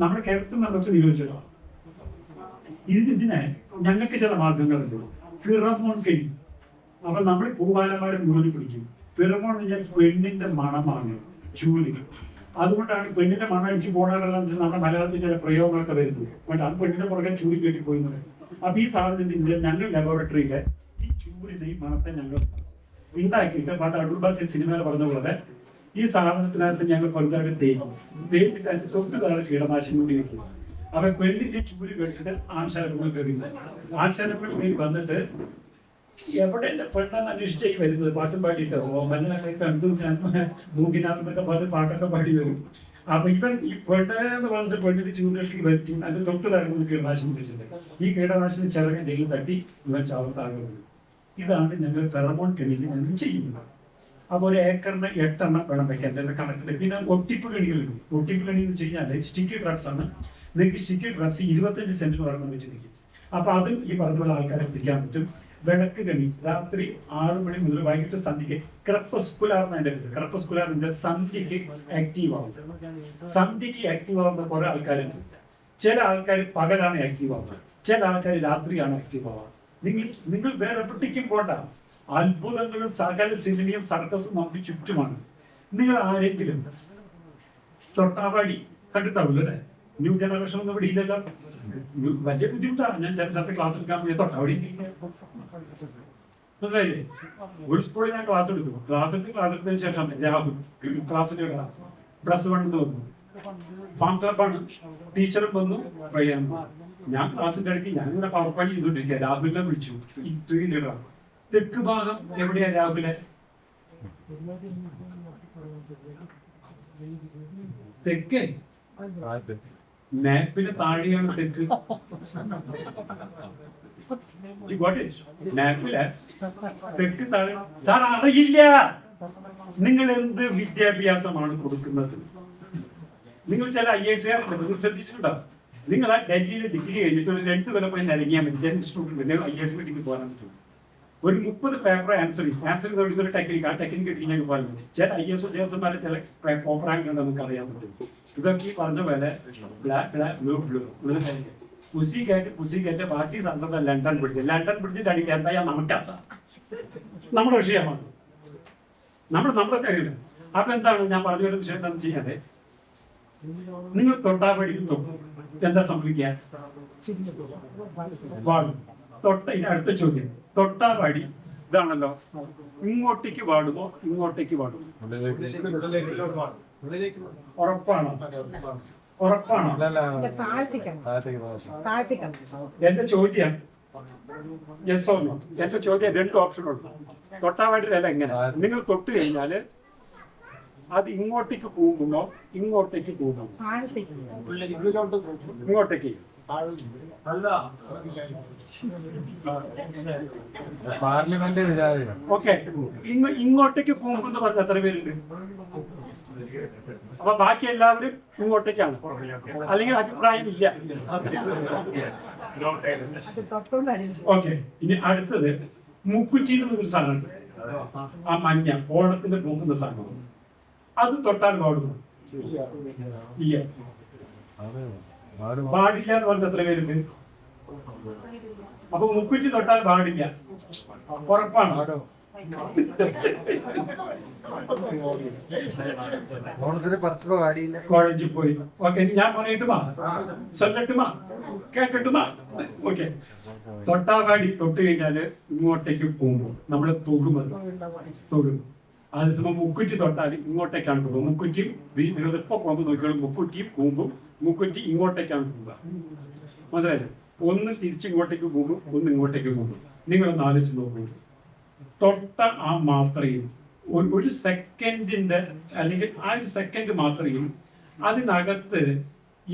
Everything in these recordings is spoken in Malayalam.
നമ്മുടെ കേരളത്തിൽ നടത്തി നിയോഗിച്ചല്ലോ. ഇതിനെ ഞങ്ങൾക്ക് ചില മാർഗങ്ങളുണ്ട്. ഫിറമോൺ കെണി. അപ്പൊ നമ്മൾ പൂവാലന്മാരെ മുഴുവൻ പിടിക്കും. ഫിറമോൺ എന്ന് വെച്ചാൽ പെണ്ണിന്റെ മണമാണ്, ചൂല്. അതുകൊണ്ടാണ് പെണ്ണിന്റെ മണം അടിച്ച് പോകാനുള്ള നമ്മുടെ മലയാളത്തിൽ ചില പ്രയോഗങ്ങളൊക്കെ വരുന്നത്. ബട്ട് അത് പെണ്ണിന്റെ പുറകെ ചൂല് കെട്ടി പോയിരുന്നത്. അപ്പൊ ഈ സാധനത്തിന്റെ ഞങ്ങൾ ലബോറട്ടറിയിലെ ഈ ചൂലിനെയും മണത്തെ ഞങ്ങൾ ഉണ്ടാക്കിയിട്ട് പണ്ട് അടൂർ ബാസിൽ സിനിമയിൽ പറഞ്ഞ പോലെ ഈ സാധനത്തിനകത്ത് ഞങ്ങൾ പലതായിട്ട് തേച്ചിട്ട് അതിന് തൊട്ട് താഴെ കീടനാശിനി കൂടി വെക്കും. അപ്പൊ പെണ്ണിന്റെ ചൂല് കേട്ടിട്ട് ആൺശാലകൾ കയറിയത്. ആൺശാലകൾ കയറി വന്നിട്ട് എവിടെ എന്റെ പെണ്ണെന്ന് അന്വേഷിച്ചായി വരുന്നത്. പാട്ടും പാടിയിട്ടോ മലയാളത്തെ കണ്ടു ഞാൻ മൂക്കിനകത്തൊക്കെ പറഞ്ഞ് പാട്ടൊക്കെ പാടി വരും. അപ്പൊ ഇവൻ ഈ പെണ്ണെന്ന് പറഞ്ഞിട്ട് പെണ്ണിന്റെ ചൂടിലേക്ക് വരുത്തി അതിന് തൊട്ട് താഴെ കീടനാശിനി വെച്ചിട്ട് ഈ കീടനാശിനി ചിറകൻ എന്തെങ്കിലും തട്ടി ഇവൻ ചാവത്താകുന്നത്. ഇതാണ് ഞങ്ങൾ ഫെറമോൺ കെണിയിൽ ഞങ്ങൾ ചെയ്യുന്നത്. അപ്പോൾ ഒരു ഏക്കറിന് 8 എണ്ണം വേണം വെക്കാൻ എൻ്റെ കണക്കിൽ. പിന്നെ ഒട്ടിപ്പ് കെണികളുണ്ട്. ഒട്ടിപ്പ് കെണി എന്ന് വെച്ച് കഴിഞ്ഞാൽ സ്റ്റിക്കി ഡ്രഗ്സ് ആണ്. നിങ്ങൾക്ക് സ്റ്റിക്കി ഡ്രഗ്സ് 25 സെന്റിന് ഒരെണ്ണം വെച്ചിരിക്കും. അപ്പൊ അതും ഈ പറഞ്ഞ ആൾക്കാരെ എത്തിക്കാൻ പറ്റും. വിളക്ക് കെണി രാത്രി 6 മണി മുതൽ വൈകിട്ട് സന്ധ്യക്ക് ക്രെപ്പസ്കുലാർ എന്നതിന്റെ പേര്. ക്രെപ്പസ്കുലാറിന്റെ സന്ധ്യക്ക് ആക്റ്റീവ് ആവും. സന്ധ്യക്ക് ആക്റ്റീവ് ആവുന്ന കുറെ ആൾക്കാരുണ്ട്. ചില ആൾക്കാർ പകലാണ് ആക്റ്റീവ് ആവുന്നത്, ചില ആൾക്കാർ രാത്രിയാണ് ആക്റ്റീവ് ആവുക. നിങ്ങൾ വേറെ എവിടേക്കും പോണ്ട. അത്ഭുതങ്ങളും സകല സിനിമയും സർക്കസും നമുക്ക് ചുറ്റുമാണ്. നിങ്ങൾ ആരെങ്കിലും തൊട്ടാവാടി കണ്ടിട്ടാവില്ല അല്ലെ? ന്യൂ ജനറേഷൻ ഒന്നും ഇവിടെ ഇല്ലല്ലോ. വലിയ ബുദ്ധിമുട്ടാണ്. ഞാൻ ചില സ്ഥലത്ത് ക്ലാസ് എടുക്കാൻ പോയി തൊട്ടാവാടി മനസ്സിലായില്ലേ? ഒരു സ്കൂളിൽ ഞാൻ ക്ലാസ് എടുത്തു. ക്ലാസ് എടുത്തതിന് ശേഷം രാഹുൽ ക്ലാസ്സിൽ +1 വന്നു. ഫാം ക്ലബാണ്. ടീച്ചറും വന്നു, ഞാൻ ക്ലാസ്സിന്റെ ഇടയ്ക്ക് ഞാനിവിടെ പവർ പോയിന്റ് ചെയ്തോണ്ടിരിക്കുക. രാഹുലിനെ വിളിച്ചു. ഇത്രയും തെക്ക് ഭാഗം എവിടെയാ രാഹുലെ? തെക്ക് മാപ്പിലെ താഴെയാണ് തെക്ക്. മാപ്പിലെ തെക്ക് താഴെ. സാർ അറിയില്ല. നിങ്ങൾ എന്ത് വിദ്യാഭ്യാസമാണ് കൊടുക്കുന്നത്? നിങ്ങൾ ചില IAS നിങ്ങൾ ശ്രദ്ധിച്ചിട്ടുണ്ടോ? നിങ്ങൾ ആ ഡൽഹിയിൽ ഡിഗ്രി കഴിഞ്ഞിട്ട് ഒരു 2 കൊല്ലം പോയി ഇറങ്ങിയാൽ മതി. സ്റ്റുഡൻറ്റ് IAS ഡിഗ്രി പോകാൻ ഒരു 30 പേപ്പർ ആൻസർ ഒരു ടെക്നിക്ക്. ആ ടെക്നിക്ക് കിട്ടിയാൽ പോകാൻ മതി. ചില IAS ഉദ്യോഗസ്ഥന്മാരെ ചില കോപ്പറാങ്ക് ഉണ്ടെന്ന് നമുക്ക് അറിയാൻ പറ്റും. ഇതൊക്കെ ഈ പറഞ്ഞ പോലെ ബ്ലൂ പുസി കേട്ട് ബാക്കി സന്ദർഭം ലണ്ടൻ ബ്രിഡ്ജിന്റെ അടിക്ക് എന്തായാൽ നമുക്കത്ത നമ്മുടെ വിഷയമാണ്. നമ്മുടെ കാര്യമില്ല. അപ്പൊ എന്താണ് ഞാൻ പറഞ്ഞ വിഷയം എന്താണെന്ന് ചെയ്യാതെ നിങ്ങൾ തൊട്ടാവഴി എന്താ സംഭവിക്കുക? അടുത്ത ചോദ്യം, തൊട്ടാവാടി ഇതാണല്ലോ. ഇങ്ങോട്ടേക്ക് പാടുമോ ഇങ്ങോട്ടേക്ക് പാടുമോ? ഉറപ്പാണോ? എന്റെ ചോദ്യം യെസ് ഓർ നോ. എന്റെ ചോദ്യം 2 ഓപ്ഷനുണ്ട്. തൊട്ടാവാടിയിലല്ല എങ്ങനെ? നിങ്ങൾ തൊട്ട് കഴിഞ്ഞാല് അത് ഇങ്ങോട്ടേക്ക് പോകുമ്പോ ഇങ്ങോട്ടേക്ക് പോകുമോ? ഇങ്ങോട്ടേക്ക് ഓക്കെ. ഇങ്ങോട്ടേക്ക് പോകുമ്പോ പറഞ്ഞ എത്ര പേരുണ്ട്? അപ്പൊ ബാക്കി എല്ലാവരും ഇങ്ങോട്ടേക്കാണ്. അല്ലെങ്കിൽ അഭിപ്രായം ഇല്ല. ഓക്കെ. ഇനി അടുത്തത് മുക്കുറ്റി എന്നൊരു സാധനമുണ്ട്. ആ മഞ്ഞ ഓണത്തിന് പോകുന്ന സാധനം. അത് തൊട്ടാൽ പാടുന്നു? ഇല്ല. പാടില്ല എന്ന് പറഞ്ഞ എത്ര പേരുണ്ട്? അപ്പൊ മുക്കുറ്റി തൊട്ടാൽ പാടില്ല. ഉറപ്പാണ്? കോളേജിൽ പോയി. ഓക്കെ. ഞാൻ പറയട്ടുമാ ചൊല്ലട്ടുമാ കേട്ടിട്ടുമാ? ഓക്കെ. തൊട്ടാവാടി തൊട്ട് കഴിഞ്ഞാല് ഇങ്ങോട്ടേക്ക് പോകുമ്പോ നമ്മള് തൊടും. അതേസമയം മുക്കുറ്റി തൊട്ടാൽ ഇങ്ങോട്ടേക്കാണ് പോകും. മുക്കുറ്റി നിങ്ങൾ ഇപ്പൊ പോകുമ്പോൾ നോക്കിയോളൂ. മുക്കുറ്റിയും കൂമ്പും മുക്കുറ്റി ഇങ്ങോട്ടേക്കാണ് പോകുക. മനസ്സിലായില്ലേ? ഒന്ന് തിരിച്ചിങ്ങോട്ടേക്ക് പോകും, ഒന്ന് ഇങ്ങോട്ടേക്ക് പോകും. നിങ്ങളൊന്ന് ആലോചിച്ച് നോക്കൂ. തൊട്ട ആ മാത്രയും ഒരു സെക്കൻഡിന്റെ അല്ലെങ്കിൽ ആ ഒരു സെക്കൻഡ് മാത്രയും അതിനകത്ത്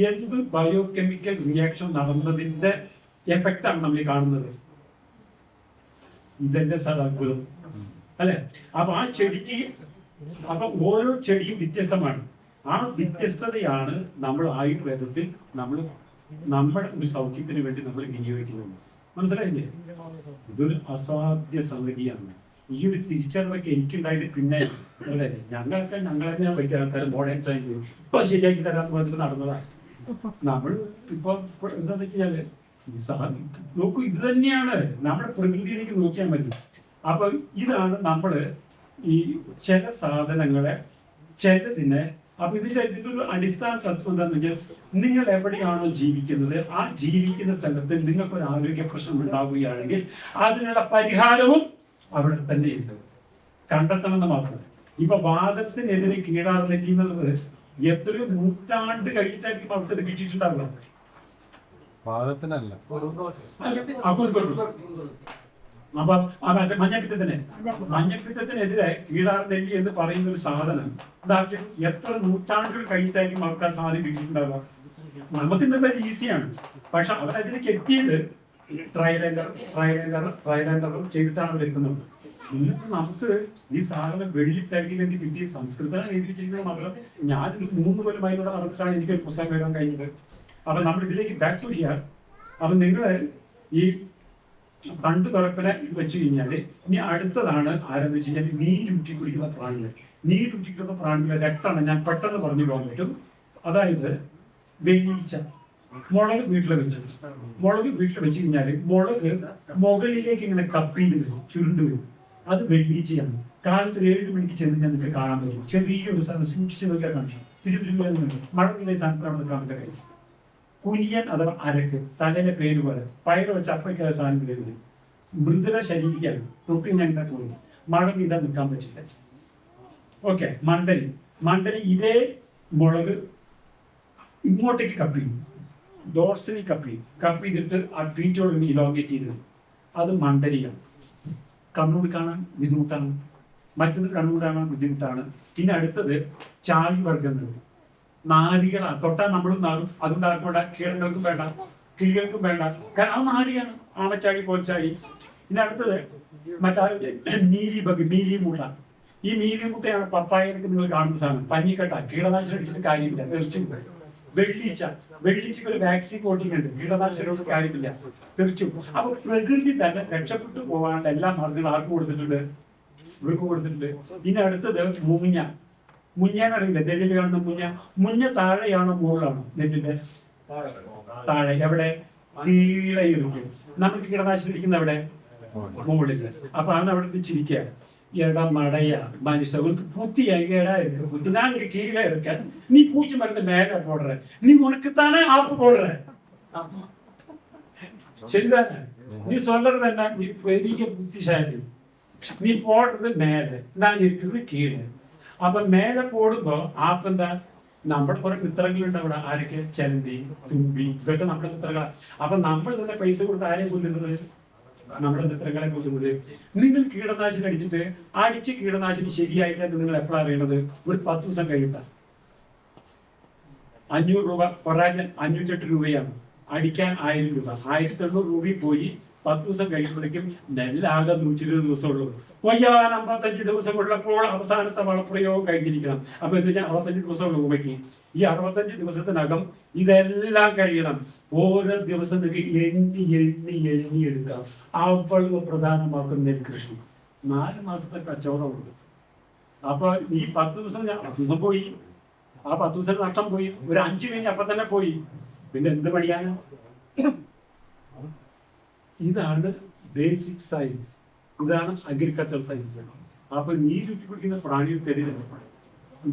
എന്ത് ബയോകെമിക്കൽ റിയാക്ഷൻ നടന്നതിന്റെ എഫക്റ്റാണ് നമ്മൾ കാണുന്നത്. ഇതെന്റെ അത്ഭുതം അല്ലെ? അപ്പൊ ആ ചെടിക്ക് അപ്പൊ ഓരോ ചെടിയും വ്യത്യസ്തമാണ്. ആ വ്യത്യസ്തതയാണ് നമ്മൾ ആയുർവേദത്തിൽ നമ്മുടെ ഒരു സൗഖ്യത്തിന് വേണ്ടി നമ്മൾ വിനിയോഗിക്കുന്നത്. മനസ്സിലായില്ലേ? ഇതൊരു അസാധ്യ സംഗതിയാണ്. ഈ ഒരു തിരിച്ചറിവൊക്കെ എനിക്കുണ്ടായത് പിന്നെ ഞങ്ങളെ വയ്ക്കുന്ന ആൾക്കാർ മോഡേൺ സയൻസ് ഇപ്പൊ ശരിയാക്കി തരാന്ന് പറഞ്ഞിട്ട് നടന്നതാണ്. നമ്മൾ ഇപ്പൊ എന്താന്ന് വെച്ചാല് നോക്കൂ, ഇത് തന്നെയാണ് നമ്മുടെ പ്രകൃതിയിലേക്ക് നോക്കിയാൽ മതി. അപ്പൊ ഇതാണ് നമ്മള് ഈ ചില സാധനങ്ങളെ ചിലതിനെ അപ്പൊ ഇതിന്റെ ഒരു അടിസ്ഥാന തത്വം എന്താണെന്ന് വെച്ചാൽ, നിങ്ങൾ എവിടെയാണോ ജീവിക്കുന്നത് ആ ജീവിക്കുന്ന സ്ഥലത്ത് നിങ്ങൾക്ക് ഒരു ആരോഗ്യ പ്രശ്നം ഉണ്ടാവുകയാണെങ്കിൽ അതിനുള്ള പരിഹാരവും അവിടെ തന്നെ ഉണ്ട്, കണ്ടെത്തണമെന്ന് മാത്രം. ഇപ്പൊ വാദത്തിനെതിരെ കീഴാർനെല്ലി എന്നുള്ളത് എത്രയോ നൂറ്റാണ്ട് കഴിഞ്ഞിട്ടായിരിക്കും അവിടുത്തെ കിട്ടിയിട്ടുണ്ടാവുക. വാദത്തിനല്ല, അപ്പൊ മഞ്ഞപ്പിത്തത്തിനെതിരെ കീഴാർനെല്ലി എന്ന് പറയുന്ന ഒരു സാധനം എന്താ എത്ര നൂറ്റാണ്ടുകൾ കഴിഞ്ഞിട്ടായിരിക്കും ആൾക്കാർ സാധനം കിട്ടിയിട്ടുണ്ടാവുക. നമുക്ക് ഇന്നത്തെ ഈസിയാണ്, പക്ഷെ അവരതിലേക്ക് എത്തിയത് ട്രയലൻഡർ ചെയ്തിട്ടാണ് വരുന്നത്. ഇന്നിപ്പോ നമുക്ക് ഈ സാധനം വെള്ളിത്തകിലേക്ക് കിട്ടിയ സംസ്കൃതം എഴുതി വെച്ചിരിക്കുന്നത് മാത്രം. ഞാനൊരു 3 കൊല്ലമായിലൂടെ നടന്നിട്ടാണ് എനിക്കൊരു പുസ്തകം എഴുതാൻ കഴിഞ്ഞത്. അപ്പൊ നമ്മൾ ഇതിലേക്ക് ബാക്ക് ടു ഹിയർ. അപ്പൊ നിങ്ങള് ഈ പണ്ട് തുറപ്പിനെ വെച്ച് കഴിഞ്ഞാല് ഇനി അടുത്തതാണ് ആരംഭിച്ച് കഴിഞ്ഞാൽ നീരൂറ്റി കുടിക്കുന്ന പ്രാണികൾ. നീരൂറ്റി കുടിക്കുന്ന പ്രാണികളെ രക്തമാണ് ഞാൻ പെട്ടെന്ന് പറഞ്ഞു പോകാൻ പറ്റും. അതായത് വെള്ളീച്ച, മുളക് വീട്ടിൽ വെച്ചു. മുളക് വീട്ടിൽ വെച്ച് കഴിഞ്ഞാല് മുളക് മുകളിലേക്ക് ഇങ്ങനെ കപ്പിയിൽ വരും, ചുരുണ്ട് വരും. അത് വെള്ളീച്ചയാണ്. കാലത്ത് 7 മണിക്ക് ചെന്ന് നിങ്ങൾക്ക് കാണാൻ പറ്റും. ചെറിയൊരു സാധനം സൂക്ഷിച്ച് നോക്കാൻ കാണിച്ചു. മഴ പെയ്ത സാധനത്തിൽ അവിടെ കാണാൻ കഴിയും. കുനിയൻ അഥവാ അരക്ക്, തലയിലെ പേര് പോലെ പയറ് വെച്ച് അപ്പയ്ക്കായ സാധനം പേര്. മൃദുല ശരീരിക്കാണ്, തൊട്ടി ഞങ്ങളുടെ പോയി മഴ പെയ്താൽ നിൽക്കാൻ പറ്റില്ല. ഓക്കെ. മണ്ടലി ഇതേ മുളക് ഇങ്ങോട്ടേക്ക് കപ്പി ചെയ്യും, ഡോർസിനി കപ്പി ചെയ്തിട്ട് ആ ട്രീറ്റോട് ഇലോഗേറ്റ് ചെയ്തത്, അത് മണ്ടലിയാണ്. കണ്ണൂട് കാണാൻ ബുദ്ധിമുട്ടാണ്, മറ്റൊന്ന് കണ്ണൂട് കാണാൻ ബുദ്ധിമുട്ടാണ്. പിന്നെ അടുത്തത് ചാഴി വർഗ്ഗങ്ങൾ, നാരികളാണ്. തൊട്ടാൽ നമ്മളും നാറും. അതുകൊണ്ട് ആർക്കും കീഴങ്ങൾക്കും വേണ്ട, കിളികൾക്കും വേണ്ട, കാരണം അത് നാരിയാണ്. ആമച്ചാഴി, പോച്ചാഴി. പിന്നെ അടുത്തത് മീലി മുട്ട. ഈ മീലി മുട്ടയാണ് പപ്പായക്ക് നിങ്ങൾ കാണുന്ന സാധനം. പഞ്ഞിക്കട്ട, കീടനാശിനി അടിച്ചിട്ട് കാര്യമില്ല, തെറിച്ചു. വെള്ളിച്ചക്ക് ഒരു വാക്സിൻ കോട്ടിങ് ഉണ്ട്, കീടനാശിനിയോട് കാര്യമില്ല, തെറിച്ചു. അപ്പൊ പ്രകൃതി തന്നെ രക്ഷപ്പെട്ടു പോകാണ്ട് എല്ലാ മാർഗങ്ങളും ആർക്കും കൊടുത്തിട്ടുണ്ട്, ഇവർക്ക് കൊടുത്തിട്ടുണ്ട്. ഇനി അടുത്തത് മുഞ്ഞാനറിയില്ല, നെല്ലിൽ കാണുന്ന മുഞ്ഞ താഴെയാണോ മുകളിലാണോ? നെല്ലിന്റെ താഴെ. എവിടെ? കീഴയിരിക്കും. നമ്മൾ കീടനാശിനി ഇരിക്കുന്ന എവിടെ? മുകളില്. അപ്പൊ ആണ് അവിടെ ചിരിക്കുക, എടാ മടയ മനുഷ്യർക്ക് புத்தியா இருக்கு, புத்தி நான் கீழே இருக்கேன், நீ பூச்சி மருந்து மேல போடுற, நீ உனக்குத்தானே ஆப்பு போடுற. சரிதானே? நீ சொல்றது என்ன? நீ பெரிய புத்திசாலி, நீ போடுறது மேல, நான் இருக்கிறது கீழே. അപ്പൊ മേലെ പോടുമ്പോ ആപ്പെന്താ? നമ്മുടെ കുറെ മിത്രങ്ങളുണ്ട് അവിടെ. ആരൊക്കെ? ചന്തി, തുമ്പി, ഇതൊക്കെ നമ്മുടെ മിത്രങ്ങളാണ്. അപ്പൊ നമ്മൾ തന്നെ പൈസ കൊടുത്ത് ആരെയും കൊല്ലുന്നത്? നമ്മുടെ മിത്രങ്ങളെ കൊല്ലുന്നത്. നിങ്ങൾ കീടനാശിനി അടിച്ച് കീടനാശിനി ശരിയായില്ല നിങ്ങൾ എപ്പോഴാണ് അറിയണത്? ഒരു 10 ദിവസം കഴിയുക. 500 രൂപ പൊറാജൻ 508 രൂപയാണ്. അടിക്കാൻ 1000 രൂപ. 1800 രൂപയിൽ പോയി 10 ദിവസം കഴിയുമ്പോഴേക്കും നെല്ലാകെ 120 ദിവസമുള്ളൂ. കൊയ്യാൻ 55 ദിവസം ഉള്ളപ്പോൾ അവസാനത്തെ വളപ്രയോഗം കഴിഞ്ഞിരിക്കണം. അപ്പൊ എന്താ 65 ദിവസമുള്ള രൂപയ്ക്ക്. ഈ 65 ദിവസത്തിനകം ഇതെല്ലാം കഴിയണം. ഓരോ ദിവസം എണ്ണി എടുക്കാം. അவ்வளவு പ്രധാനമാക്കും നെൽകൃഷി. 4 മാസത്തെ കച്ചവടമുണ്ട്. അപ്പൊ ഈ 10 ദിവസം പോയി, ആ 10 ദിവസം നഷ്ടം പോയി. ഒരു 5 കഴിഞ്ഞ് അപ്പൊ തന്നെ പോയി. പിന്നെ എന്ത് പണിയാണ്? ഇതാണ് ബേസിക് സയൻസ്, ഇതാണ് അഗ്രികൾച്ചർ സയൻസ്. അപ്പൊ നീരൂറ്റി കുടിക്കുന്ന പ്രാണികൾക്കെതിരെ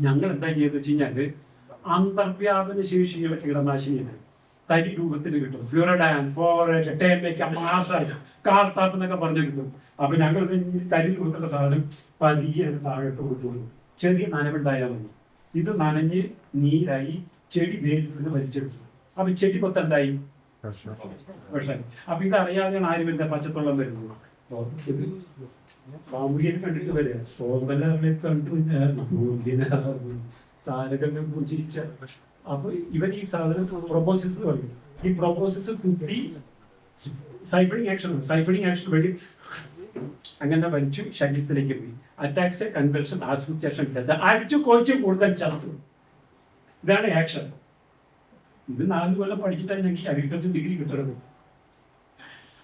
ഞങ്ങൾ എന്താ ചെയ്തെന്ന് വെച്ച് കഴിഞ്ഞാല് അന്തർവ്യാപന ശേഷിയുള്ള കീടനാശിനിയാണ്. തരി രൂപത്തിൽ കിട്ടും. ഫ്യൂറഡാൻ, ഫോറേറ്റ്, ടേമേക്ക, മാഷാസ്, കാർട്ടാപ്പ് എന്നൊക്കെ പറഞ്ഞു കിട്ടും. അപ്പൊ ഞങ്ങൾ തരി രൂപത്തിലുള്ള സാധനം പതിയെ താഴോട്ട് കൊടുത്തു. ചെറിയ നനവുണ്ടായാൽ മതി. ഇത് നനഞ്ഞ് നീരായി ചെടി നേരിട്ട് വലിച്ചെടുത്തു. അപ്പൊ ചെടി കൊത്തെന്തായി? പക്ഷേ അപ്പൊ ഇതറിയാതെയാണ് ആരും എന്താ പച്ചത്തുള്ളം വരുന്നത്. ബാബുലിയെ കണ്ടിട്ട് വരിക കണ്ടു ചാരകങ്ങൾ പുഞ്ചിരിച്ച. അപ്പൊ ഇവർ ഈ സാധനം പ്രൊപ്പോസിസ് പറയും. ഈ പ്രൊപ്പോസിസ് കുത്തി സൈഫണിങ് ആക്ഷൻ വഴി അങ്ങനെ വലിച്ചു ശരീരത്തിലേക്ക് പോയി. അറ്റാക്സ്, കൺവൽഷൻ, ആസ്പിറ്റേഷൻ, അടിച്ചു കോച്ച് കൂടുതൽ ചത്തു. ഇതാണ് ആക്ഷൻ. ഇത് 4 കൊല്ലം പഠിച്ചിട്ടാണ് ഞങ്ങൾക്ക് അഗ്രികൾച്ചർ ഡിഗ്രി കിട്ടുന്നത്.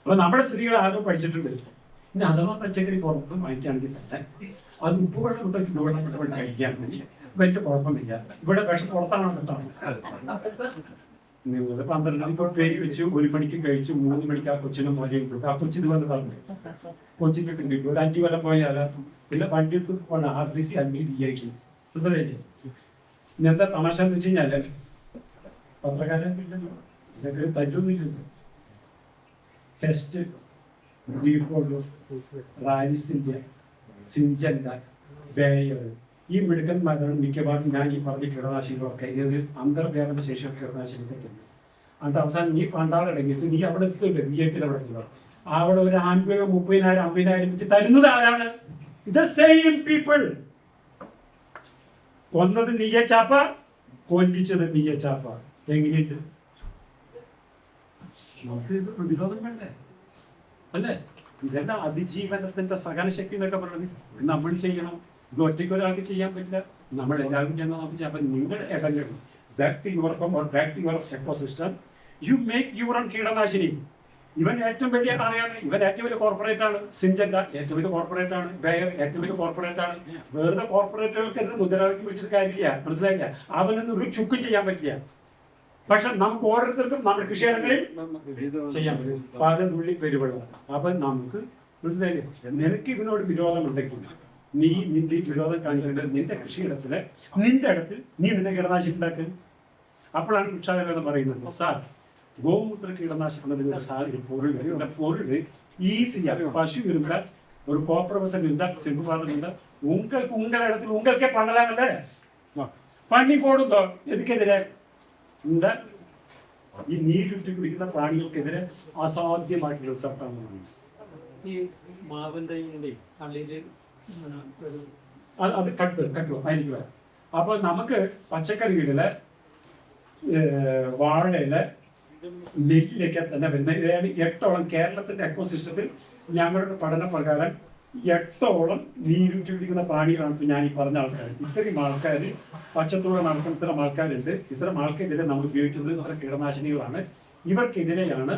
അപ്പൊ നമ്മുടെ സ്ത്രീകൾ ആദ്യം പഠിച്ചിട്ടുണ്ട്. ഇനി അഥവാ പച്ചക്കറി പുറത്തും വാങ്ങിക്കുകയാണെങ്കിൽ തന്നെ അത് ഉപ്പുവെള്ളം കൊണ്ട് ചൂടുവെള്ളം കൊണ്ട് കഴിക്കാൻ വേണ്ടി വലിയ കുഴപ്പമില്ല. ഇവിടെ വിഷം പുറത്താണ് കിട്ടാറ്. നിങ്ങൾ 12 മണിക്ക് പേര് വെച്ച് 1 മണിക്ക് കഴിച്ചു 3 മണിക്ക് ആ കൊച്ചിനും മോനെയും കൊടുത്തു. ആ കൊച്ചിന് വന്ന് പറഞ്ഞു കൊച്ചിൻ്റെ കിട്ടി ഒരു 5 കൊല്ലം പോയാൽ പിന്നെ വണ്ടിക്ക് പോകണം RCC അംഗീകരിക്കും. മനസ്സിലായില്ലേ? ഇനി എന്താ തമാശ എന്ന് വെച്ച് കഴിഞ്ഞാൽ പത്രക്കാരൻ ഇതൊക്കെ തല്ലൊന്നുമില്ലല്ലോ. ടെസ്റ്റ് റാലിസിന്റെ സിഞ്ചന്റ ബേയർ ഈ മിടുക്കന്മാരാണ് മിക്കവാറും ഞാൻ ഈ പറഞ്ഞ കീടനാശികളൊക്കെ ഇത് അന്തർവ്യാപന ശേഷിയുള്ള കീടനാശിനി പറ്റുന്നു. എന്നിട്ട് അവസാനം നീ പണ്ടാളടങ്ങിയിട്ട് നീ അവിടെ എത്തില്ല VIP അവിടെ എത്തുക. അവിടെ ഒരു 50,000 30,000 50,000 വെച്ച് തരുന്നത് ആരാണ്? ഇത് സെയിം പീപ്പിൾ. കൊന്നത് നീയച്ചാപ്പ, കൊല്ലിച്ചത് നീയച്ചാപ്പ. എങ്ങനെയുണ്ട്? നമുക്ക് ഇത് പ്രതിരോധം വേണ്ടേ? അല്ലേ? ഇതെല്ലാം അതിജീവനത്തിന്റെ സഹനശക്തി എന്നൊക്കെ പറയുന്നത് നമ്മൾ ചെയ്യണം. ഇത് ഒറ്റയ്ക്ക് ഒരാൾക്ക് ചെയ്യാൻ പറ്റില്ല. നമ്മൾ എല്ലാവരും ചെയ്യുന്ന നമുക്ക് ചെയ്യാൻ പറ്റും. നിങ്ങൾ ഇടങ്ങൾ back to your back to your ecosystem you make your own കീടനാശിനി. ഇവൻ ഏറ്റവും വലിയ ആളെയാണ്. ഇവൻ ഏറ്റവും വലിയ കോർപ്പറേറ്റ് ആണ്. സിഞ്ചന്റ ഏറ്റവും വലിയ കോർപ്പറേറ്റ് ആണ്. ബെയർ ഏറ്റവും വലിയ കോർപ്പറേറ്റ് ആണ്. വെറുതെ കോർപ്പറേറ്റുകൾക്ക് എന്ത് മുദ്രാവാക്യം വെച്ചിട്ട് കാര്യമില്ല. മനസ്സിലായില്ല? അവനൊന്നും ഒരു ചുക്കും ചെയ്യാൻ പറ്റില്ല. പക്ഷെ നമുക്ക് ഓരോരുത്തർക്കും നമ്മുടെ കൃഷിയിടങ്ങളിൽ ചെയ്യാൻ പറ്റും. പല തുള്ളി പെരുവെള്ളം. അപ്പൊ നമുക്ക് മനസ്സിലായില്ലേ? നിനക്ക് ഇവനോട് വിരോധമുണ്ടെങ്കിൽ നീ നിന്റെ വിരോധം കാണിക്കേണ്ടത് നിന്റെ കൃഷിയിടത്തില് നിന്റെ ഇടത്തിൽ നീ നിന്റെ കീടനാശിനി ഉണ്ടാക്കുക. അപ്പോഴാണ് വൃക്ഷാകരം പറയുന്നത് സാർ ഗോമൂത്ര കീടനാശിനി എന്നതിന്റെ സാധ്യത പൊരുൾ ഈസിയാണ്. പശു ഇരുന്ന ഒരു കോപ്രവസം ഇരുന്ന ചെറുപാടം ഇരുന്ന ഉങ്ക ഇടത്തിൽ ഉങ്കൾക്കെ പണലാമല്ലേ പണി പോടുന്നോ എതുക്കെതിരെ എന്താ ഈ നീരുറ്റി കുടിക്കുന്ന പ്രാണികൾക്കെതിരെ അസാധ്യമായിട്ടുള്ള ചട്ടമാണ് ഈ മാവിന്റെ അത് കട്ടു അതിലേക്ക് വരാം. അപ്പൊ നമുക്ക് പച്ചക്കറികളില് വാഴയില് നെല്ലിലൊക്കെ തന്നെ വരുന്ന 8ഓളം കേരളത്തിന്റെ എക്കോസിസ്റ്റത്തിൽ ഞങ്ങളുടെ പഠന പ്രകാരം 8ഓളം നീരുറ്റി കുടിക്കുന്ന പ്രാണികളാണ് ഇപ്പൊ ഞാൻ ഈ പറഞ്ഞ ആൾക്കാർ. ഇത്രയും ആൾക്കാർ പച്ചത്തോടെ നടക്കുന്ന ഇത്തരം ആൾക്കാരുണ്ട്. ഇത്തരം ആൾക്കെതിരെ നമ്മൾ ഉപയോഗിക്കുന്നത് ഇത്ര കീടനാശിനികളാണ്. ഇവർക്കെതിരെയാണ്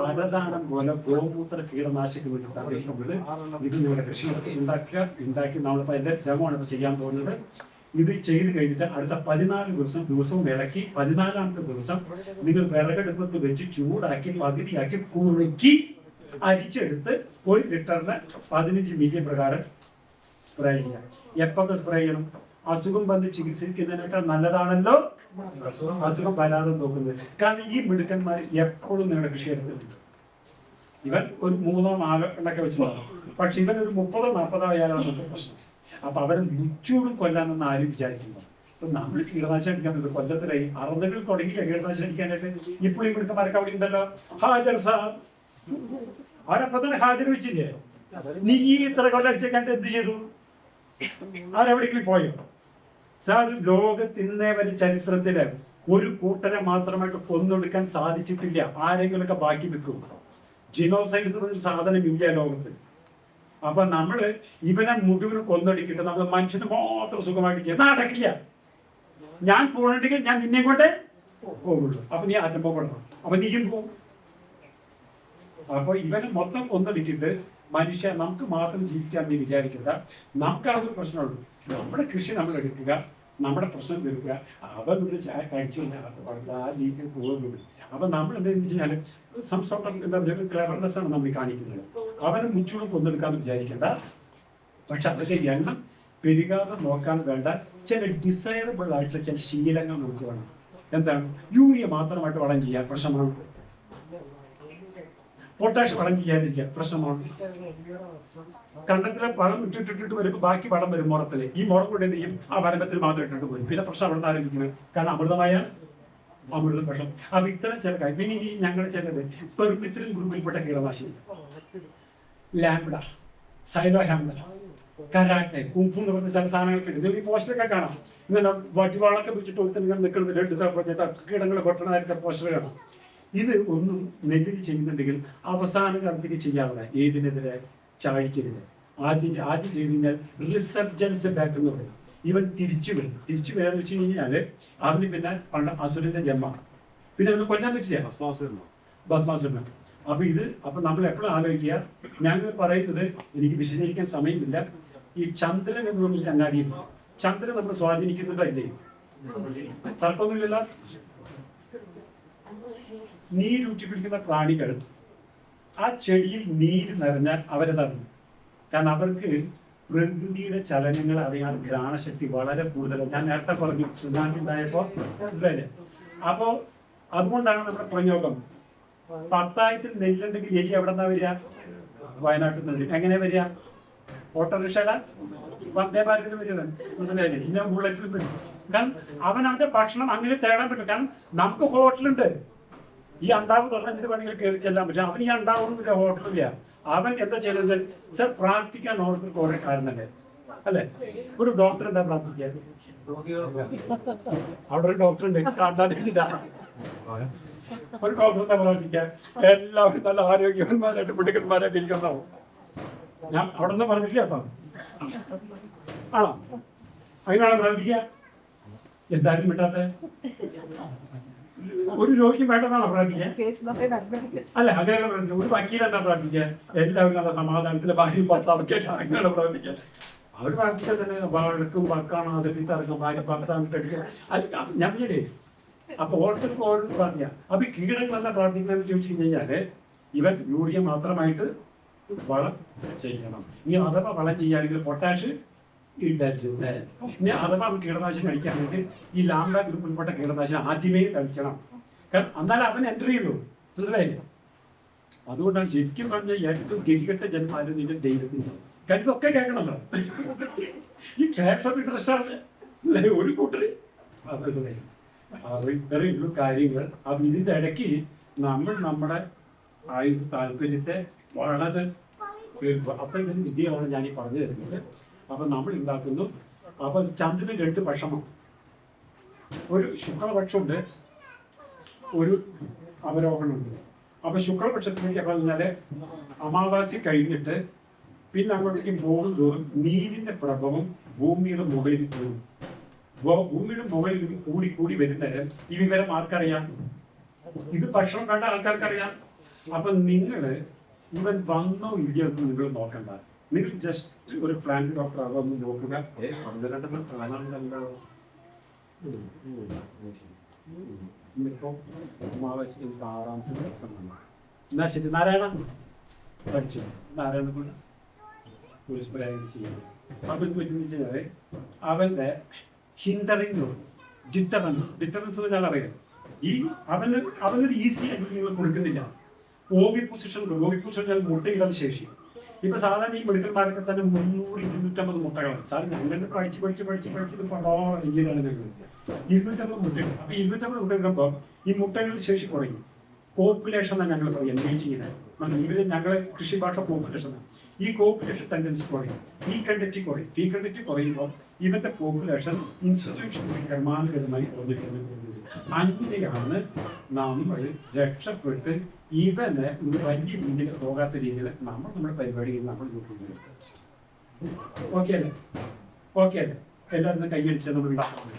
വരദാനം പോലെ ഗോമൂത്ര കീടനാശിനി തടയുന്നത്. ഇത് നിങ്ങളുടെ കൃഷിയിടത്തിൽ ഉണ്ടാക്കി നമ്മളിപ്പോൾ എൻ്റെ ഡെമോണ് ഇപ്പോൾ ചെയ്യാൻ പോകുന്നത്. ഇത് ചെയ്ത് കഴിഞ്ഞിട്ട് അടുത്ത 14 ദിവസവും ഇളക്കി 14ാമത്തെ ദിവസം നിങ്ങൾ വിറകടുപ്പത്ത് വെച്ച് ചൂടാക്കി പകുതിയാക്കി കുറുക്കി അരിച്ചെടുത്ത് 1 ലിറ്ററിന് 15 മില്ലി പ്രകാരം സ്പ്രേ ചെയ്യാം. എപ്പൊക്കെ സ്പ്രേ ചെയ്യണം? അസുഖം വന്ന് ചികിത്സിക്കുന്നതിനേക്കാൾ നല്ലതാണല്ലോ അസുഖം വരാതെ നോക്കുന്നത്. കാരണം ഈ മിടുക്കന്മാർ എപ്പോഴും നിങ്ങളുടെ കൃഷിയിടത്തിലുണ്ട്. ഇവൻ ഒരു 3 4 എണ്ണൊക്കെ വെച്ച് നോക്കും. പക്ഷെ ഇവൻ ഒരു 30 40 ആയാലാണ് നമുക്ക് പ്രശ്നം. അപ്പൊ അവരെ മുച്ചൂടും കൊല്ലാനൊന്നും ആരും വിചാരിക്കുന്നു. ഇപ്പൊ നമ്മൾ കീടനാശിനി അടിക്കാൻ പറ്റും. കൊല്ലത്തിലായി 60കൾ തുടങ്ങിയില്ല കീടനാശിനി അടിക്കാനായിട്ട്. ഇപ്പോൾ ഈ മിടുക്കന്മാരൊക്കെ അവിടെ ഉണ്ടല്ലോ. ഹാജർ സാർ അവരപ്പൊ തന്നെ ഹാജർ വെച്ചില്ലേ? നീ ഈ ഇത്ര കൊല്ലം അടിച്ചേക്കാണ്ട് എന്ത് ചെയ്തു? അവരെവിടെയെങ്കിലും പോയോ? സാർ ലോകത്തിന്നേ വരെ ചരിത്രത്തില് ഒരു കൂട്ടരെ മാത്രമായിട്ട് കൊന്നൊടുക്കാൻ സാധിച്ചിട്ടില്ല. ആരെങ്കിലുമൊക്കെ ബാക്കി വെക്കും. ജിനോസൈഡ് എന്നൊരു സാധനം ഇല്ല ലോകത്ത്. അപ്പൊ നമ്മള് ഇവനെ മുഴുവനും കൊന്നൊടുക്കിട്ട് നമ്മൾ മനുഷ്യന് മാത്രം സുഖമായിട്ട് ചെയ്യാം. നടക്കില്ല. ഞാൻ പോകണമെങ്കിൽ ഞാൻ നിന്നെ കൊണ്ടേ പോകുള്ളൂ. അപ്പൊ നീ ആറ്റംപോകണം. അപ്പൊ നീയും പോകും. അപ്പൊ ഇവനെ മൊത്തം കൊന്നൊടുക്കിട്ട് മനുഷ്യ നമുക്ക് മാത്രം ജീവിക്കാൻ നീ വിചാരിക്കുക. നമുക്ക് ആ ഒരു പ്രശ്നമുള്ളൂ. നമ്മുടെ കൃഷി നമ്മൾ എടുക്കുക, നമ്മുടെ പ്രശ്നം തീർക്കുക. അവൻ ഒരു ചായ കഴിച്ചു രീതിയിൽ പോകുന്നത്. അപ്പൊ നമ്മൾ എന്താണെന്ന് വെച്ചാൽ സം സോർട്ട് ഓഫ് എന്താ ക്ലെവർനെസ് ആണ് നമ്മൾ കാണിക്കുന്നത്. അവനെ മുച്ചൂടെ കൊന്നെടുക്കാന്ന് വിചാരിക്കേണ്ട. പക്ഷെ അതൊക്കെ എണ്ണം പെരുകാതെ നോക്കാൻ വേണ്ട ചില ഡിസൈറബിൾ ആയിട്ടുള്ള ചില ശീലങ്ങൾ നമുക്ക് വേണം. എന്താണ്? യൂറിയ മാത്രമായിട്ട് വളം ചെയ്യാൻ പ്രശ്നമാണ്. പൊട്ടാഷ് വളം ചെയ്യാതിരിക്കുക പ്രശ്നമാണ്. കണ്ടത്തിലെ വളം ഇട്ടിട്ടിട്ട് വരുമ്പോൾ ബാക്കി വളം വരും മുറത്തില്. ഈ മുറം കൊണ്ട് എന്ത് ചെയ്യും? ആ വരമ്പത്തിൽ മാത്രം ഇട്ടിട്ട് പോരും. പിന്നെ പ്രശ്നം അവിടെ നിന്ന് ആരംഭിക്കുന്നത്. കാരണം അമൃതമായ അമൃത പ്രശ്നം. അപ്പൊ ഇത്തരം ചില കാര്യം പിന്നെ ഈ ഞങ്ങളുടെ ചിലത് പെർമിത്രൻ ഗ്രൂപ്പിൽപ്പെട്ട കീടനാശിനി ലാംബ്ഡ, സൈലോഹാംബ്ഡ, കരാട്ടെ, കുംഫു എന്ന് പറഞ്ഞ ചില സാധനങ്ങളൊക്കെ ഉണ്ട്. ഈ പോസ്റ്ററൊക്കെ കാണാം. ഇങ്ങനെ വട്ടിവാളൊക്കെ വെച്ചിട്ട് ഒരുത്തൻ ഇങ്ങനെ നിൽക്കുന്നത് കീടങ്ങൾ കൊട്ടണമായിട്ട് പോസ്റ്റർ കാണാം. ഇത് ഒന്നും നെല്ലിൽ ചെയ്യുന്നുണ്ടെങ്കിൽ അവസാന കാലത്തേക്ക് ചെയ്യാവുന്ന ഏതിനെതിരെ ചാഴിക്കെതിരെ ആദ്യം ചെയ്ത് കഴിഞ്ഞാൽ റിസർജൻസ് ബാക്ക് എന്ന് പറയും. ഇവൻ തിരിച്ചു വരും. തിരിച്ചു വരാന്ന് വെച്ച് കഴിഞ്ഞാല് അവന് പിന്നെ പണ്ട് അസുരന്റെ ജന്മമാണ്. പിന്നെ അവന് കൊല്ലാൻ പറ്റില്ല. ഭസ്മാസുരൻ. അപ്പൊ നമ്മൾ എപ്പോഴും ആലോചിക്കുക. ഞങ്ങൾ പറയുന്നത് എനിക്ക് വിശദീകരിക്കാൻ സമയമില്ല. ഈ ചന്ദ്രൻ എന്ന് പറഞ്ഞ ചങ്ങാതിയും ചന്ദ്രൻ നമ്മൾ സ്വാധീനിക്കുന്നുണ്ടോ ഇല്ലേ? തർക്കമൊന്നുമില്ല. നീരൂറ്റി കുടിക്കുന്ന പ്രാണികൾ ആ ചെടിയിൽ നീര് നിറഞ്ഞാൽ അവരതറിഞ്ഞു. കാരണം അവർക്ക് പ്രകൃതിയുടെ ചലനങ്ങൾ അറിയാൻ ഘ്രാണശക്തി വളരെ കൂടുതലാണ്. ഞാൻ നേരത്തെ പറഞ്ഞു സുനാമി ഉണ്ടായപ്പോൾ ഇതല്ലേ. അപ്പോൾ അതുകൊണ്ടാണ് നമ്മുടെ പ്രയോഗം. പത്തായത്തിൽ നെല്ലുണ്ടെങ്കിൽ എലി എവിടെ നിന്നാ വരിക? വയനാട്ടിൽ നിന്ന്. എങ്ങനെ വരിക? ഓട്ടോറിക്ഷയില വന്ദേ ഭാരതിൽ വരുന്നത് മനസ്സിലായില്ലേ? ഇന്ന ബുള്ളറ്റിൽ വരും. കാരണം അവനവന്റെ ഭക്ഷണം അങ്ങനെ തേടാൻ പറ്റും. കാരണം നമുക്ക് ഹോട്ടലുണ്ട്. ഈ അണ്ടാവ് തുറന്നിട്ട് വേണമെങ്കിൽ കയറി ചെല്ലാൻ പറ്റും. അവൻ ഈ അണ്ടാവൊന്നുമില്ല, ഹോട്ടലില്ല. അവൻ എന്താ ചെയ്യുന്നത്? സാർ പ്രാർത്ഥിക്കാൻ ഓരോരുത്തർക്ക് ഓരോ കാരണമല്ലേ അല്ലേ? ഒരു ഡോക്ടർ എന്താ പ്രാർത്ഥിക്കാൻ? അവിടെ ഒരു ഡോക്ടർ ഉണ്ട്, ഒരു ഡോക്ടർ എന്താ പ്രാർത്ഥിക്കാൻ? എല്ലാവരും നല്ല ആരോഗ്യവാന്മാരായിട്ട് മിടുക്കന്മാരായിട്ട് ഇരിക്കുന്നതാവും. ഞാൻ അവിടെ നിന്ന് പറഞ്ഞിട്ടില്ല. അപ്പം ആണോ? അതിനാണ് പ്രാർത്ഥിക്കുക. എന്തായാലും വിട്ടാത്ത ഒരു രോഗി വേണ്ടതാണോ പ്രാർത്ഥിക്കാൻ? അല്ല, അങ്ങനെയല്ല പ്രാർത്ഥിക്കുക. ഒരു വക്കീൽ എന്താ പ്രാർത്ഥിക്കുക? എല്ലാവരും നല്ല സമാധാനത്തിലെ ഭാര്യയും ഭർത്താവൊക്കെ അങ്ങനെയാണ് പ്രാർത്ഥിക്കുക. അവർ പ്രാർത്ഥിച്ചാൽ തന്നെ വഴക്കും വക്കാണോ അതിൽ തറക്കം ഭാര്യ ഭർത്താവിട്ടടിക്കുക. ഞാൻ പറഞ്ഞേ അപ്പൊ ഓരോരുത്തർക്ക് ഓരോരുത്തർ പ്രാർത്ഥിക്കുക. അപ്പൊ ഈ കീടങ്ങൾ എന്താ പ്രാർത്ഥിക്കുന്നതെന്ന് ചോദിച്ചു കഴിഞ്ഞാല് ഇവൻ യൂറിയ മാത്രമായിട്ട് വളം ചെയ്യണം. ഇനി അഥവാ വളം ചെയ്യുകയാണെങ്കിൽ പൊട്ടാഷ് ഇടരുത്. ഇനി അഥവാ കീടനാശിനി കഴിക്കുകയാണെങ്കിൽ ഈ ലാംഡ ഗ്രൂപ്പിൽപ്പെട്ട കീടനാശിനി ആദ്യമേ കഴിക്കണം. കാരണം എന്നാലും അവൻ എൻ്റർ ചെയ്യുള്ളൂ. മനസ്സിലായില്ലേ? അതുകൊണ്ടാണ് ശരിക്കും പറഞ്ഞ ഏറ്റവും ഗതികെട്ട ജന്മാരും നിന്റെ ദൈവത്തിന്റെ. കാരണം ഇതൊക്കെ കേൾക്കണമല്ലോ. ഈ ക്ലാപ്സ് ഓഫ് ഇൻട്രസ്റ്റ് ഒരു കൂട്ടര് ഇത്രയുള്ള കാര്യങ്ങൾ. അപ്പൊ ഇതിന്റെ ഇടയ്ക്ക് നമ്മൾ നമ്മുടെ ആയുധ താല്പര്യത്തെ വളരെ അപ്പൊ ഇതിന് വിദ്യയാണ് ഞാൻ ഈ പറഞ്ഞു തരുന്നത്. അപ്പൊ നമ്മൾ ഉണ്ടാക്കുന്നു. അപ്പൊ ചന്ദ്രന് 2 പക്ഷമാണ്. ഒരു ശുക്ലപക്ഷമുണ്ട്, ഒരു അവരോഹണമുണ്ട്. അപ്പൊ ശുക്ലപക്ഷത്തിലേക്ക് പറഞ്ഞാല് അമാവാസി കഴിഞ്ഞിട്ട് പിന്നെ അങ്ങോട്ടേക്ക് പോകുമ്പോൾ നീരിന്റെ പ്രഭവം ഭൂമിയുടെ മുകളിൽ പോകും. ഭൂമിയുടെ മുകളിൽ കൂടി കൂടി വരുന്നേരം ഈ വിവരം ആർക്കറിയാം? ഇത് ഭക്ഷണം കണ്ട ആൾക്കാർക്കറിയാം. അപ്പൊ നിങ്ങള് ഇവൻ വന്നോ ഇല്ലയോ എന്ന് നിങ്ങൾ നോക്കണ്ട. നിങ്ങൾ ജസ്റ്റ് ഒരു പ്ലാന്റ് ഡോക്ടർ അതൊന്ന് നോക്കുക. അമാവാസി 6ാമത്തെ ദിവസമാണ്. എന്നാ ശരി, നാരായണ പഠിച്ചു. നാരായണ കൊണ്ട് പുരുഷപരാഗം ചെയ്യണം. അപ്പൊ എന്ത് പറ്റുന്ന വെച്ചാൽ അവന്റെ ഹിൻഡറിങ് ഡിറ്ററൻസ് ഞാൻ അറിയാം. ഈ അവനൊരു ഈസി ആയിട്ട് നിങ്ങൾ കൊടുക്കുന്നില്ല. ഓവി പൊസിഷൻ മുട്ടയിടാൻ ശേഷി. ഇപ്പൊ സാധാരണ ഈ മെഡിക്കൽമാരൊക്കെ തന്നെ 300-250 മുട്ടകളാണ്. സാർ ഞങ്ങളുടെ പഠിച്ച് ഇത് പടോളം ഇങ്ങനെയാണ് ഞങ്ങൾ 250 മുട്ടയുണ്ട്. അപ്പൊ 250 മുട്ട ഇടുമ്പോൾ ഈ മുട്ടകളുടെ ശേഷി കുറയും. പോപ്പുലേഷൻ എന്നാണ് ഞങ്ങൾ പറയും എൻഗേജിങ്ങിന്. ഇവര് ഞങ്ങളെ കൃഷി ഭാഷ പോപ്പുലേഷൻ. ഈ പോപ്പുലേഷൻ ടെൻഡൻസി കുറയും, ഈ കണ്ടക്റ്റി കുറയുമ്പോൾ ഇവന്റെ പോപ്പുലേഷൻ ഇൻസ്റ്റിറ്റ്യൂഷനിൽ ക്രമാനുഗതമായി കുറഞ്ഞിരിക്കുന്നത്. അങ്ങനെയാണ് നമ്മൾ രക്ഷപ്പെട്ട് ഇവന് ഒരു വലിയ രീതിയിൽ പോകാത്ത രീതിയിൽ നമ്മുടെ പരിപാടിയിൽ നമ്മൾ നോക്കുന്നത്. ഓക്കെ അല്ലേ? എല്ലാവരും കൈയടിച്ച് നമ്മൾ ഉണ്ടാക്കുന്നത്.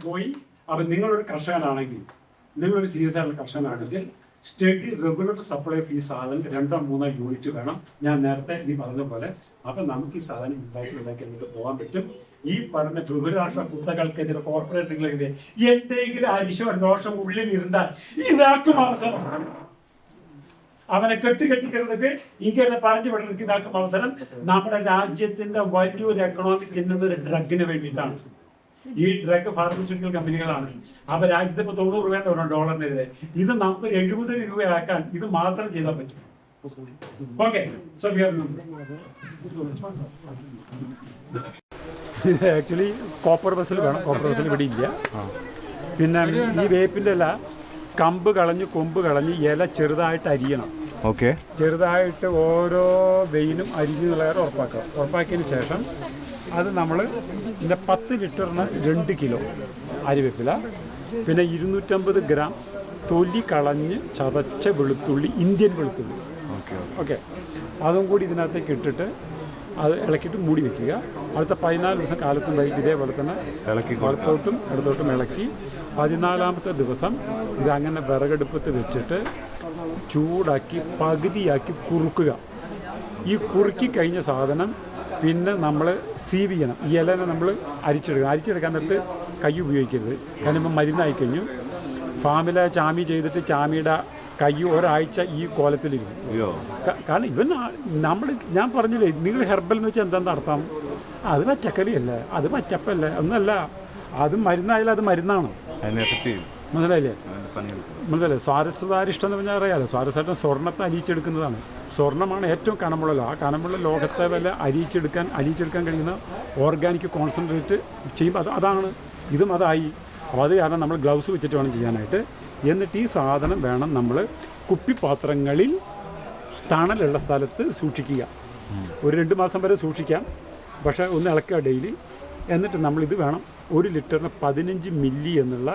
പോയി. അപ്പൊ നിങ്ങളൊരു കർഷകനാണെങ്കിൽ, നിങ്ങളൊരു സീരിയസ് ആയിട്ടുള്ള കർഷകനാണെങ്കിൽ സ്റ്റഡി റെഗുലർ സപ്ലൈ ഓഫ് ഈ സാധനം 2-3 യൂണിറ്റ് വേണം. ഞാൻ നേരത്തെ നീ പറഞ്ഞ പോലെ. അപ്പൊ നമുക്ക് ഈ സാധനം ഉണ്ടാക്കി നമുക്ക് പോകാൻ പറ്റും. ഈ പറഞ്ഞ ബഹുരാഷ്ട്ര കുത്തകൾക്കെതിരെ കോർപ്പറേറ്റുകളെതിരെ എന്തെങ്കിലും അരിശോ ദോഷം ഉള്ളിൽ ഇരുന്നാൽ ഇതാക്കും അവസരം. അവനെ കെട്ടിക്കെട്ടിക്കുന്നത് ഇങ്ങനെ പറഞ്ഞു വിടുന്നത് ഇതാക്കും അവസരം. നമ്മുടെ രാജ്യത്തിന്റെ വലിയൊരു എക്കണോമിക് എന്നത് ഡ്രഗിന് വേണ്ടിയിട്ടാണ്. ഈ ഡ്രഗ് ഫാർമസ്യൂട്ടിക്കൽ കമ്പനികളാണ്. അപ്പൊ രാജ്യത്ത് ഇപ്പൊ 90 രൂപ ഡോളറിനെതിരെ. ഇത് നമുക്ക് 70 രൂപയാക്കാൻ ഇത് മാത്രം ചെയ്താൽ പറ്റും. ഓക്കെ, സോ ആക്ച്വലി കോപ്പർ ബസ്സിൽ വേണം. കോപ്പർ ബസ്സിൽ ഇവിടെ ഇല്ല. പിന്നെ ഈ വേപ്പിൻ്റെ ഇല കമ്പ് കളഞ്ഞ് കൊമ്പ് കളഞ്ഞ് ഇല ചെറുതായിട്ട് അരിയണം. ഓക്കെ, ചെറുതായിട്ട് ഓരോ വെയിനും അരിഞ്ഞുള്ള ഉറപ്പാക്കിയതിന് ശേഷം അത് നമ്മൾ ഇതിൻ്റെ 10 ലിറ്ററിന് 2 കിലോ അരിവേപ്പില, പിന്നെ 250 ഗ്രാം തൊലി കളഞ്ഞ് ചതച്ച വെളുത്തുള്ളി, ഇന്ത്യൻ വെളുത്തുള്ളി. ഓക്കെ, അതും കൂടി ഇതിനകത്തേക്ക് ഇട്ടിട്ട് അത് ഇളക്കിയിട്ട് മൂടി വെക്കുക. അടുത്ത 14 ദിവസം കാലത്തും വൈകിട്ട് ഇതേപോലെ തന്നെ വലത്തോട്ടും ഇടത്തോട്ടും ഇളക്കി 14ാമത്തെ ദിവസം ഇതങ്ങനെ വിറകടുപ്പത്ത് വെച്ചിട്ട് ചൂടാക്കി പകുതിയാക്കി കുറുക്കുക. ഈ കുറുക്കി കഴിഞ്ഞ സാധനം പിന്നെ നമ്മൾ സീവ് ചെയ്യണം. ഈ ഇലനെ നമ്മൾ അരിച്ചെടുക്കണം. അരിച്ചെടുക്കാൻ നേരത്ത് കൈ ഉപയോഗിക്കരുത്. കാരണം ഇപ്പം മരുന്നായി കഴിഞ്ഞു. ഫാമിലെ ചാമി ചെയ്തിട്ട് ചാമിയുടെ കൈ ഒരാഴ്ച ഈ കോലത്തിലിരുന്നു. കാരണം ഇവൻ ഞാൻ പറഞ്ഞില്ലേ, നിങ്ങൾ ഹെർബൽ എന്ന് വെച്ചാൽ എന്താണെന്ന് അർത്ഥം? അത് പച്ചക്കറിയല്ല, അത് പച്ചപ്പല്ല, ഒന്നല്ല. അത് മരുന്നായാലും അത് മരുന്നാണ്. മനസ്സിലായില്ലേ? മനസ്സിലായില്ലേ? സ്വാരസ്വതാരിഷ്ടം എന്ന് പറഞ്ഞാൽ അറിയാമല്ലോ, സ്വാരസ്വതം സ്വർണ്ണത്തെ അലിയിച്ചെടുക്കുന്നതാണ്. സ്വർണ്ണമാണ് ഏറ്റവും കനമുള്ള ആ കനമുള്ള ലോകത്തെ വല്ല അലിയിച്ചെടുക്കാൻ കഴിയുന്ന ഓർഗാനിക് കോൺസെൻട്രേറ്റ് ചെയ്യുമ്പോൾ അതാണ്. ഇതും അതായി. അപ്പോൾ അത് കാരണം നമ്മൾ ഗ്ലൗസ് വെച്ചിട്ട് വേണം ചെയ്യാനായിട്ട്. എന്നിട്ട് ഈ സാധനം വേണം നമ്മൾ കുപ്പിപ്പാത്രങ്ങളിൽ തണലുള്ള സ്ഥലത്ത് സൂക്ഷിക്കുക. ഒരു 2 മാസം വരെ സൂക്ഷിക്കാം, പക്ഷേ ഒന്ന് ഇളക്കുക ഡെയിലി. എന്നിട്ട് നമ്മളിത് വേണം 1 ലിറ്ററിന് 15 മില്ലി എന്നുള്ള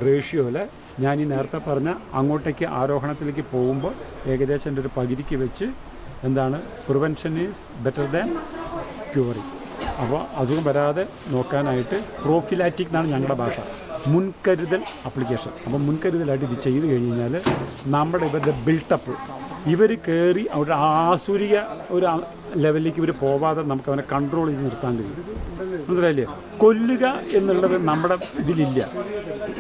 റേഷ്യോയിൽ ഞാൻ ഈ നേരത്തെ പറഞ്ഞ അങ്ങോട്ടേക്ക് ആരോഹണത്തിലേക്ക് പോകുമ്പോൾ ഏകദേശം എൻ്റെ ഒരു പകുതിക്ക് വെച്ച് എന്താണ് prevention is better than curing. അപ്പോൾ അസുഖം വരാതെ നോക്കാനായിട്ട് പ്രോഫിലാറ്റിക് എന്നാണ് ഞങ്ങളുടെ ഭാഷ, മുൻകരുതൽ അപ്ലിക്കേഷൻ. അപ്പോൾ മുൻകരുതലായിട്ട് ഇത് ചെയ്ത് കഴിഞ്ഞ് കഴിഞ്ഞാൽ നമ്മുടെ ഇവരുടെ ബിൽട്ടപ്പ് ഇവർ കയറി അവരുടെ ആസുരിക ഒരു ലെവലിലേക്ക് ഇവർ പോവാതെ നമുക്ക് അവനെ കൺട്രോൾ ചെയ്ത് നിർത്താൻ കഴിയും. മനസ്സിലായില്ലേ? കൊല്ലുക എന്നുള്ളത് നമ്മുടെ ഇതിലില്ല,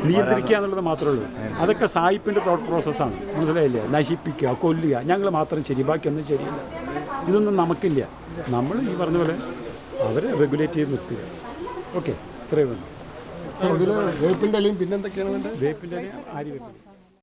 നിയന്ത്രിക്കുക എന്നുള്ളത് മാത്രമേ ഉള്ളൂ. അതൊക്കെ സായിപ്പിൻ്റെ തോട്ട് പ്രോസസ്സാണ്. മനസ്സിലായില്ലേ? നശിപ്പിക്കുക, കൊല്ലുക, ഞങ്ങൾ മാത്രം ശരി, ബാക്കിയൊന്നും ശരിയില്ല. ഇതൊന്നും നമുക്കില്ല. നമ്മൾ ഈ പറഞ്ഞ പോലെ അവരെ റെഗുലേറ്റ് ചെയ്ത് നിർത്തുക. ഓക്കെ, ഇത്രയും വേണം. വേപ്പിൻ്റെ ഇലയും പിന്നെന്തൊക്കെയാണ് വേണ്ടത്? വേപ്പിൻ്റെ ഇല ആരി വരുന്നത്.